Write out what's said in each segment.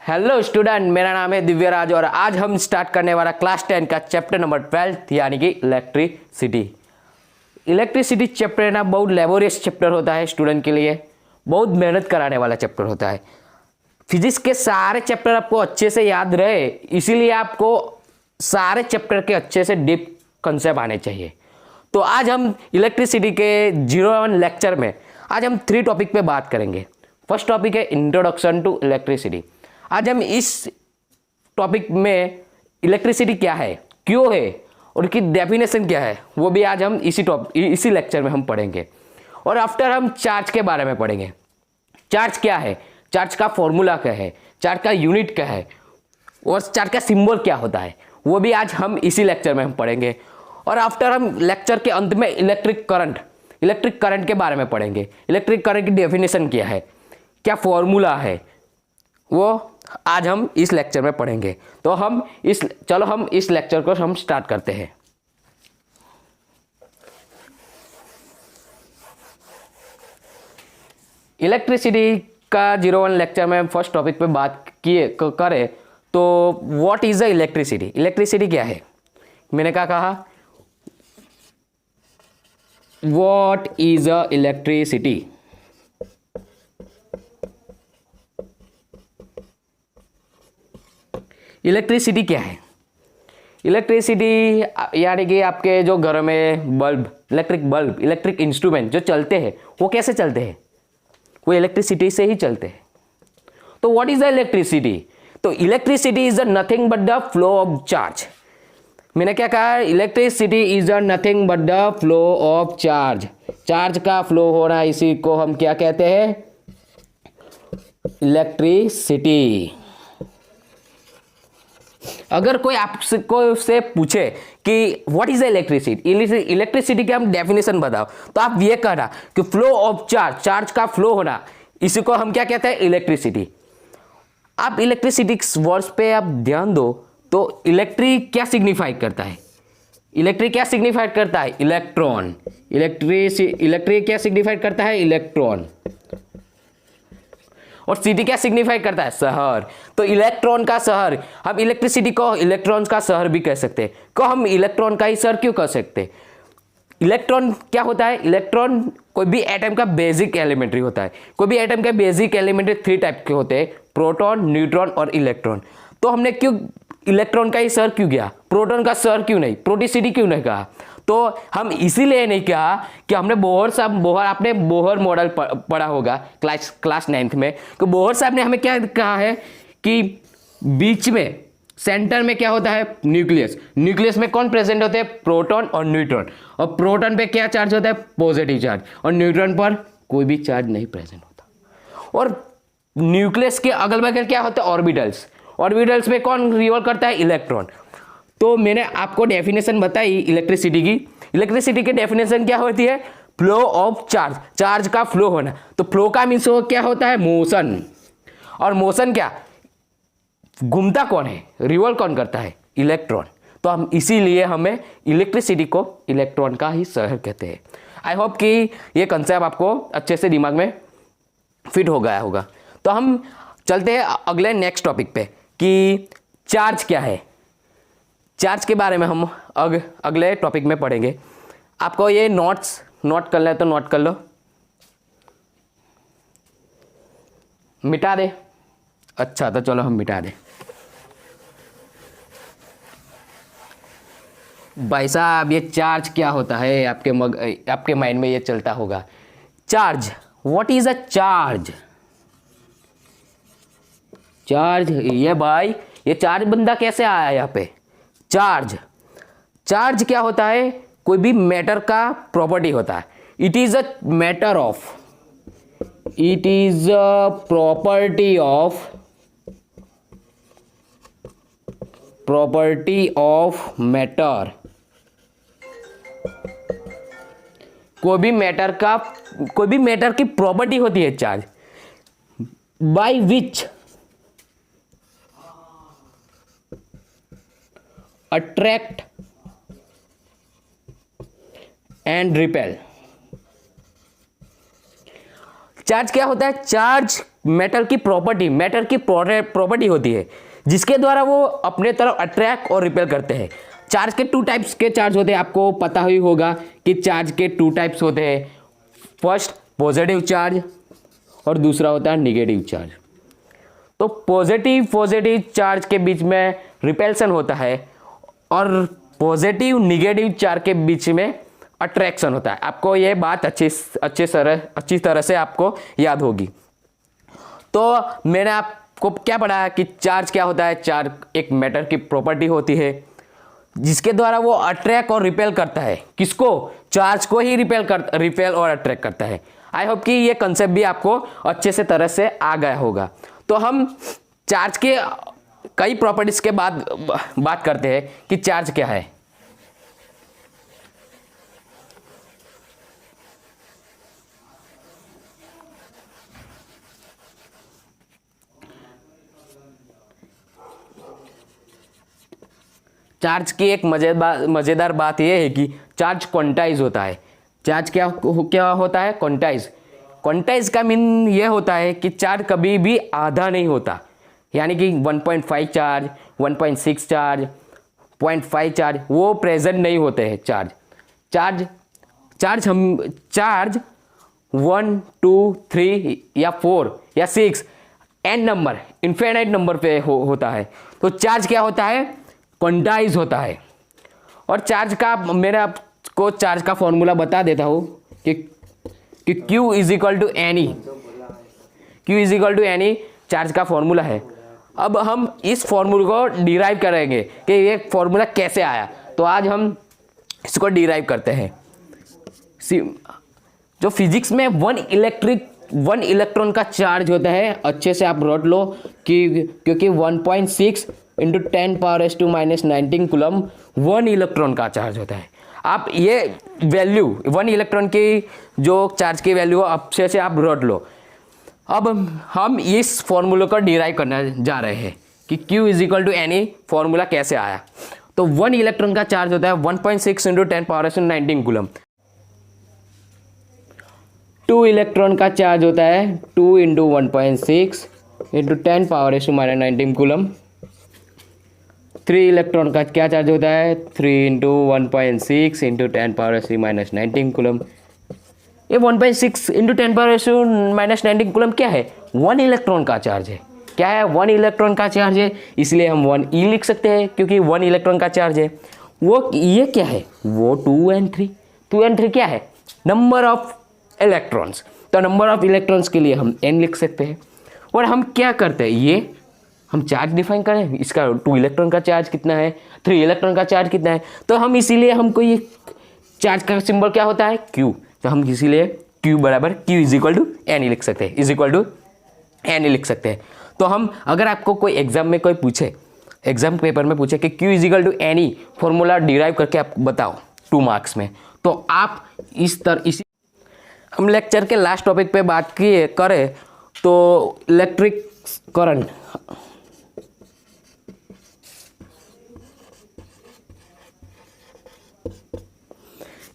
Hello student, मेरा नाम है दिव्यराज और आज हम स्टार्ट करने वाला क्लास 10 का चैप्टर नंबर 12 यानी कि इलेक्ट्रिसिटी। इलेक्ट्रिसिटी चैप्टर ना बहुत लेबोरियस चैप्टर होता है स्टूडेंट के लिए, बहुत मेहनत कराने वाला चैप्टर होता है। फिजिक्स के सारे चैप्टर आपको अच्छे से याद रहे, इसीलिए आपको सारे चैप्टर के अच्छे से डीप कंसेप्ट आने चाहिए। तो आज हम इलेक्ट्रिसिटी के 01 लेक्चर में आज हम 3 टॉपिक पे बात करेंगे। फर्स्ट टॉपिक है इंट्रोडक्शन टू इलेक्ट्रिसिटी। आज हम इस टॉपिक में इलेक्ट्रिसिटी क्या है, क्यों है और उसकी डेफिनेशन क्या है वो भी आज हम इसी लेक्चर में हम पढ़ेंगे। और आफ्टर हम चार्ज के बारे में पढ़ेंगे। चार्ज क्या है, चार्ज का फॉर्मूला क्या है, चार्ज का यूनिट क्या है और चार्ज का सिंबल क्या होता है वो भी आज हम इसी लेक्चर में हम पढ़ेंगे। और आफ्टर हम लेक्चर के अंत में इलेक्ट्रिक करंट के बारे में पढ़ेंगे। इलेक्ट्रिक करंट की डेफिनेशन क्या है, क्या फॉर्मूला है, वो आज हम इस लेक्चर में पढ़ेंगे। तो हम इस लेक्चर को हम स्टार्ट करते हैं। इलेक्ट्रिसिटी का 01 लेक्चर में हम फर्स्ट टॉपिक पे बात करें तो what is the electricity. Electricity क्या है, मैंने क्या कहा, what is a electricity. Electricity क्या है, इलेक्ट्रिसिटी यानी कि आपके जो घर में बल्ब, इलेक्ट्रिक इंस्ट्रूमेंट जो चलते हैं वो कैसे चलते हैं, वो इलेक्ट्रिसिटी से ही चलते हैं। तो व्हाट इज द इलेक्ट्रिसिटी, तो electricity is nothing but the flow of charge. मैंने क्या कहा, electricity is nothing but the flow of charge. Charge का फ्लो होना, इसी को हम क्या कहते हैं, इलेक्ट्रिसिटी। अगर कोई आपसे पूछे कि व्हाट इज इलेक्ट्रिसिटी, इलेक्ट्रिसिटी की हम डेफिनेशन बताओ, तो आप ये कहना कि फ्लो ऑफ चार्ज का फ्लो होना, इसी को हम क्या कहते हैं, इलेक्ट्रिसिटी। आप इलेक्ट्रिसिटी वर्ड्स पे आप ध्यान दो तो इलेक्ट्रिक क्या सिग्निफाई करता है, इलेक्ट्रिक क्या सिग्निफाई करता है, इलेक्ट्रॉन। इलेक्ट्रिक क्या सिग्निफाई करता है, इलेक्ट्रॉन। और सिटी क्या सिग्निफाई करता है, शहर। तो इलेक्ट्रॉन का शहर, हम इलेक्ट्रिसिटी को इलेक्ट्रॉन का शहर भी कह सकते हैं। को हम इलेक्ट्रॉन का ही शहर क्यों कह सकते हैं। इलेक्ट्रॉन क्या होता है, इलेक्ट्रॉन कोई भी एटम का बेसिक एलिमेंट्री होता है। कोई भी एटम के बेसिक एलिमेंट्री 3 टाइप के होते हैं, प्रोटॉन, न्यूट्रॉन और इलेक्ट्रॉन। तो हमने क्यों इलेक्ट्रॉन का ही शहर क्यों किया, प्रोटॉन का शहर क्यों नहीं, प्रोटिसिटी क्यों नहीं कहा। तो हम इसीलिए नहीं कहा कि हमने आपने बोहर मॉडल पढ़ा होगा क्लास 9th में। तो बोहर साहब ने हमें क्या कहा है कि बीच में सेंटर में क्या होता है, न्यूक्लियस में कौन प्रेजेंट होते हैं, प्रोटॉन और न्यूट्रॉन। और प्रोटॉन पे क्या चार्ज होता है, पॉजिटिव चार्ज, और न्यूट्रॉन पर कोई भी चार्ज नहीं प्रेजेंट होता। और न्यूक्लियस के अगल बगल क्या होता है, ऑर्बिटल्स में कौन रिवॉल्व करता है, इलेक्ट्रॉन। तो मैंने आपको डेफिनेशन बताई इलेक्ट्रिसिटी की। इलेक्ट्रिसिटी की डेफिनेशन क्या होती है, फ्लो ऑफ चार्ज का फ्लो होना। तो फ्लो का मीन्स क्या होता है, मोशन। और मोशन क्या, घूमता कौन है, रिवॉल्व कौन करता है, इलेक्ट्रॉन। तो हम इसीलिए हमें इलेक्ट्रिसिटी को इलेक्ट्रॉन का ही शहर कहते हैं। आई होप कि ये कंसेप्ट आपको अच्छे से दिमाग में फिट हो गया होगा। तो हम चलते हैं अगले नेक्स्ट टॉपिक पे कि चार्ज क्या है। चार्ज के बारे में हम अगले टॉपिक में पढ़ेंगे। आपको ये नोट कर ले तो नोट कर लो, मिटा दे। अच्छा, तो चलो हम मिटा दे। भाई साहब, ये चार्ज क्या होता है, आपके माइंड में ये चलता होगा। Charge, what is a charge. Charge, ये भाई ये चार्ज बंदा कैसे आया यहाँ पे। चार्ज क्या होता है, कोई भी मैटर का प्रॉपर्टी होता है। It is a property of matter. कोई भी मैटर की प्रॉपर्टी होती है charge, by which attract and repel. Charge क्या होता है, चार्ज मेटल की प्रॉपर्टी होती है जिसके द्वारा वो अपने तरफ अट्रैक्ट और रिपेल करते हैं। चार्ज के 2 टाइप्स के चार्ज होते हैं, आपको पता ही होगा कि चार्ज के 2 टाइप्स होते हैं, फर्स्ट पॉजिटिव चार्ज और दूसरा होता है निगेटिव चार्ज। तो पॉजिटिव चार्ज के बीच में रिपेल्सन होता है और पॉजिटिव निगेटिव चार्ज के बीच में अट्रैक्शन होता है। आपको ये बात अच्छी तरह से आपको याद होगी। तो मैंने आपको क्या पढ़ाया कि चार्ज क्या होता है। चार्ज एक मैटर की प्रॉपर्टी होती है जिसके द्वारा वो अट्रैक्ट और रिपेल करता है। किसको? चार्ज को ही रिपेल और अट्रैक्ट करता है। आई होप कि ये कंसेप्ट भी आपको अच्छे से तरह से आ गया होगा। तो हम चार्ज के कई प्रॉपर्टीज के बाद बात करते हैं कि चार्ज क्या है। चार्ज की एक मजेदार बात यह है कि चार्ज क्वांटाइज होता है। चार्ज क्या होता है? क्वांटाइज का मीन यह होता है कि चार्ज कभी भी आधा नहीं होता, यानी कि 1.5 चार्ज, 1.6 चार्ज, 0.5 चार्ज वो प्रेजेंट नहीं होते हैं। चार्ज 1, 2, 3 या 4 या 6 एन नंबर, इन्फिनिट नंबर पे होता है। तो चार्ज क्या होता है? क्वांटाइज होता है। और चार्ज का मैंने आपको चार्ज का फॉर्मूला बता देता हूँ कि Q is equal to n e charge का फॉर्मूला है। अब हम इस फॉर्मूले को डिराइव करेंगे कि ये फॉर्मूला कैसे आया। तो आज हम इसको डिराइव करते हैं। जो फिजिक्स में 1 इलेक्ट्रॉन का चार्ज होता है, अच्छे से आप रट लो कि क्योंकि 1.6 इंटू 10⁻⁻19 कूलम 1 इलेक्ट्रॉन का चार्ज होता है। आप ये वैल्यू 1 इलेक्ट्रॉन की जो चार्ज की वैल्यू अच्छे से आप रट लो। अब हम इस फॉर्मूले को डिराइव करने जा रहे हैं कि Q is equal to n e formula कैसे आया। तो 1 इलेक्ट्रॉन का चार्ज होता है 1.6 इंटू 10⁻⁻19 कूलम। 2 इलेक्ट्रॉन का चार्ज होता है 2 इंटू 1.6 इंटू 10⁻⁻19 कूलम। 3 इलेक्ट्रॉन का क्या चार्ज होता है? 3 इंटू 1.6 इंटू 10⁻⁻19 कूलम। ये 1.6 इंटू 10⁻⁻19 कूलम क्या है? 1 इलेक्ट्रॉन का चार्ज है। क्या है? 1 इलेक्ट्रॉन का चार्ज है, इसलिए हम 1e लिख सकते हैं क्योंकि 1 इलेक्ट्रॉन का चार्ज है। वो ये क्या है? वो 2 and 3। 2 and 3 क्या है? Number of electrons. तो नंबर ऑफ इलेक्ट्रॉन्स के लिए हम n लिख सकते हैं। और हम क्या करते हैं, ये हम चार्ज डिफाइन करें, इसका 2 इलेक्ट्रॉन का चार्ज कितना है, 3 इलेक्ट्रॉन का चार्ज कितना है। तो हम इसीलिए हमको ये चार्ज का सिंबल क्या होता है? Q। तो हम इसीलिए Q is equal to n लिख सकते हैं, लिख सकते हैं। तो हम अगर आपको कोई एग्जाम में कोई पूछे, एग्जाम पेपर में पूछे कि Q is equal to n e formula derive करके आप बताओ 2 मार्क्स में, तो आप इसी हम लेक्चर के लास्ट टॉपिक पे बात करें तो इलेक्ट्रिक करंट।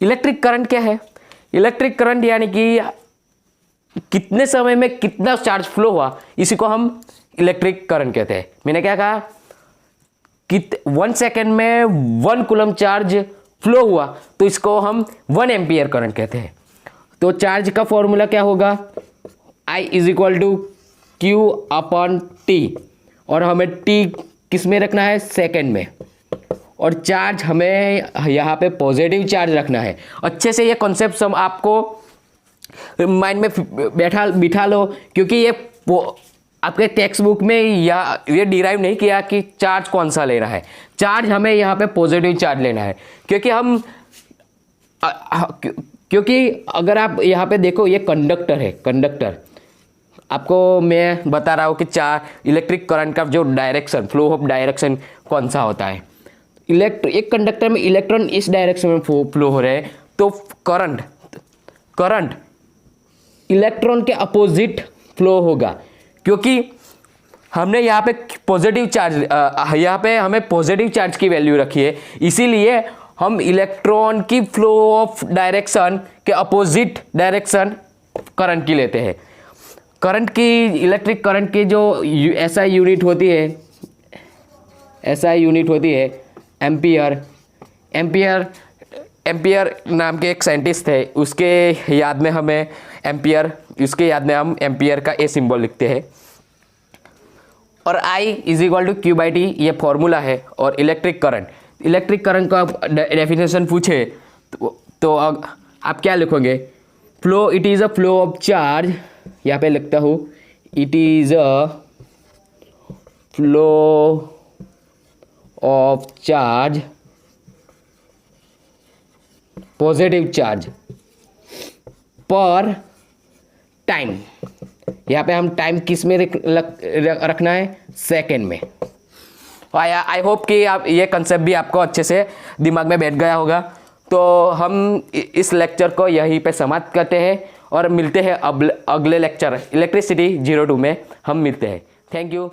इलेक्ट्रिक करंट क्या है? इलेक्ट्रिक करंट यानी कि कितने समय में कितना चार्ज फ्लो हुआ, इसी को हम इलेक्ट्रिक करंट कहते हैं। मैंने क्या कहा कि 1 सेकेंड में 1 कूलम चार्ज फ्लो हुआ, तो इसको हम 1 एम्पियर करंट कहते हैं। तो चार्ज का फॉर्मूला क्या होगा? I is equal to Q upon T, और हमें T किस में रखना है? सेकेंड में। और चार्ज हमें यहाँ पे पॉजिटिव चार्ज रखना है। अच्छे से ये कॉन्सेप्ट सब आपको माइंड में बिठा लो, क्योंकि ये आपके टेक्स्ट बुक में ये डिराइव नहीं किया कि चार्ज कौन सा लेना है। चार्ज हमें यहाँ पे पॉजिटिव चार्ज लेना है, क्योंकि अगर आप यहाँ पे देखो, ये कंडक्टर है। कंडक्टर आपको मैं बता रहा हूँ कि इलेक्ट्रिक करंट का जो डायरेक्शन, फ्लो ऑफ डायरेक्शन कौन सा होता है। एक कंडक्टर में इलेक्ट्रॉन इस डायरेक्शन में फ्लो हो रहे हैं, तो करंट इलेक्ट्रॉन के अपोजिट फ्लो होगा, क्योंकि हमने यहाँ पे पॉजिटिव चार्ज, यहाँ पे हमें पॉजिटिव चार्ज की वैल्यू रखी है, इसीलिए हम इलेक्ट्रॉन की फ्लो ऑफ डायरेक्शन के अपोजिट डायरेक्शन करंट की लेते हैं। करंट की, इलेक्ट्रिक करंट की जो SI यूनिट होती है, SI यूनिट होती है एम्पियर। एम्पियर नाम के एक साइंटिस्ट थे, उसके याद में हमें एम्पियर, उसके याद में हम एम्पियर का ए सिंबल लिखते हैं। और I is equal to Q by T, ये फॉर्मूला है। और इलेक्ट्रिक करंट का डेफिनेशन पूछे तो आप क्या लिखोगे? Flow, it is a flow of charge, यहाँ पे लिखता हूँ, it is a flow of charge, positive charge पर टाइम। यहाँ पे हम टाइम किस में रखना है? सेकेंड में। आई होप कि आप ये कंसेप्ट भी आपको अच्छे से दिमाग में बैठ गया होगा। तो हम इस लेक्चर को यहीं पे समाप्त करते हैं और मिलते हैं अगले लेक्चर इलेक्ट्रिसिटी 02 में हम मिलते हैं। Thank you.